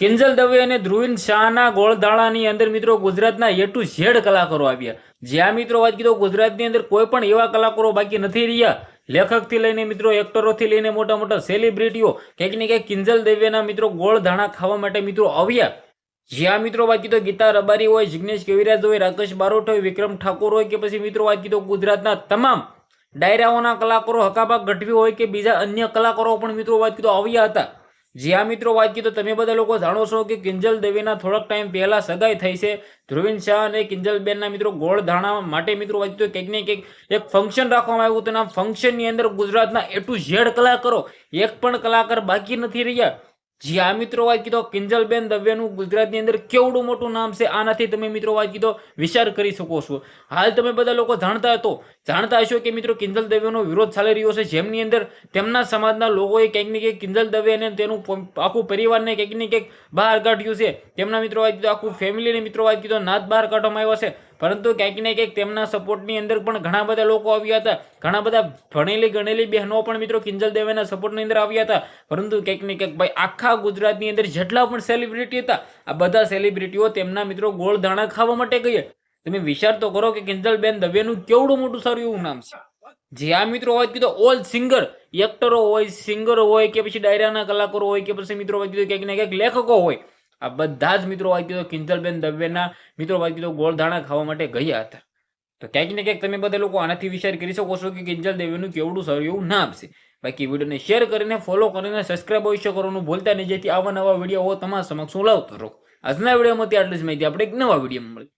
કિંજલ દવે અને ધ્રુવીન શાહના ગોળધાણાની અંદર મિત્રો ગુજરાતના A to Z કલાકારો આવ્યા. જ્યાં મિત્રો વાત કીધો ગુજરાતની અંદર કોઈ પણ એવા કલાકારો બાકી નથી રહ્યા. લેખકથી લઈને મિત્રો એક્ટરોથી લઈને મોટા મોટા સેલિબ્રિટીઓ કંઈક ને કંઈક કિંજલ દવેના મિત્રો ગોળધાણા ખાવા માટે મિત્રો આવ્યા. જ્યાં મિત્રો વાત કીધો ગીતા રબારી હોય, જિગ્નેશ કવિરાજ હોય, રાકેશ બારોટ હોય, વિક્રમ ઠાકોર હોય કે પછી મિત્રો વાત કીધો ગુજરાતના તમામ ડાયરાઓના કલાકારો હકાબા ગઢવી હોય કે બીજા અન્ય કલાકારો પણ મિત્રો વાત કીધો આવ્યા હતા. જ્યાં મિત્રો વાત કીધો તમે બધા લોકો જાણો છો કે કિંજલ દવેના થોડાક ટાઈમ પહેલા સગાઈ થઈ છે. ધ્રુવીન શાહ અને કિંજલબેનના મિત્રો ગોળધાણા માટે મિત્રો વાત કીધો કંઈક ને કંઈક એક ફંક્શન રાખવામાં આવ્યું હતું. આ ફંક્શનની અંદર ગુજરાતના A to Z કલાકારો એક પણ કલાકાર બાકી નથી રહ્યા. જ્યાં મિત્રો વાત કીધો કિંજલબેન દવેનું ગુજરાતની અંદર કેવડું મોટું નામ છે આનાથી તમે મિત્રો વાત કીધો વિચાર કરી શકો છો. હાલ તમે બધા લોકો જાણતા હશો કે મિત્રો કિંજલ દવેનો વિરોધ ચાલી રહ્યો છે, જેમની અંદર તેમના સમાજના લોકોએ કંઈક ને કંઈક કિંજલ દવે અને તેનું આખું પરિવારને કંઈક ને કંઈક બહાર કાઢ્યું છે. તેમના મિત્રો વાત કીધો આખું ફેમિલીને મિત્રો વાત કીધો નાત બહાર કાઢવામાં આવ્યો છે. પરંતુ કંઈક ને કંઈક તેમના સપોર્ટની અંદર પણ ઘણા બધા લોકો આવ્યા હતા. ઘણા બધા ભણેલી ગણેલી બહેનો પણ મિત્રો કિંજલ દવેના સપોર્ટની અંદર આવ્યા હતા. પરંતુ કંઈક ને કંઈક ભાઈ આખા ગુજરાતની અંદર જેટલા પણ સેલિબ્રિટી હતા આ બધા સેલિબ્રિટીઓ તેમના મિત્રો ગોળધાણા ખાવા માટે ગયા. તમે વિચાર તો કરો કે કિંજલબેન દવેનું કેવડું મોટું સારું એવું નામ છે. જે આ મિત્રો વાત કીધો ઓલ સિંગર એક્ટરો હોય, સિંગરો હોય કે પછી ડાયરાના કલાકારો હોય કે પછી મિત્રો વાત કીધો કંઈક ને કંઈક લેખકો હોય, આ બધા જ મિત્રો વાત કીધો કિંજલબેન દવેના મિત્રો વાત કીધો ગોળધાણા ખાવા માટે ગયા હતા. તો ક્યાંક ને ક્યાંક તમે બધા લોકો આનાથી વિચાર કરી શકો છો કે કિંજલ દવેનું કેવડું સારું એવું નામ છે. બાકી વિડીયોને શેર કરીને ફોલો કરીને સબસ્ક્રાઇબ અવશ્ય કરવાનું ભૂલતા નહીં, જેથી આવા નવા વિડીયો તમારા સમક્ષ હું લાવતો રહું. આજના વિડીયોમાંથી આટલી જ માહિતી, આપણે એક નવા વિડીયોમાં મળીએ.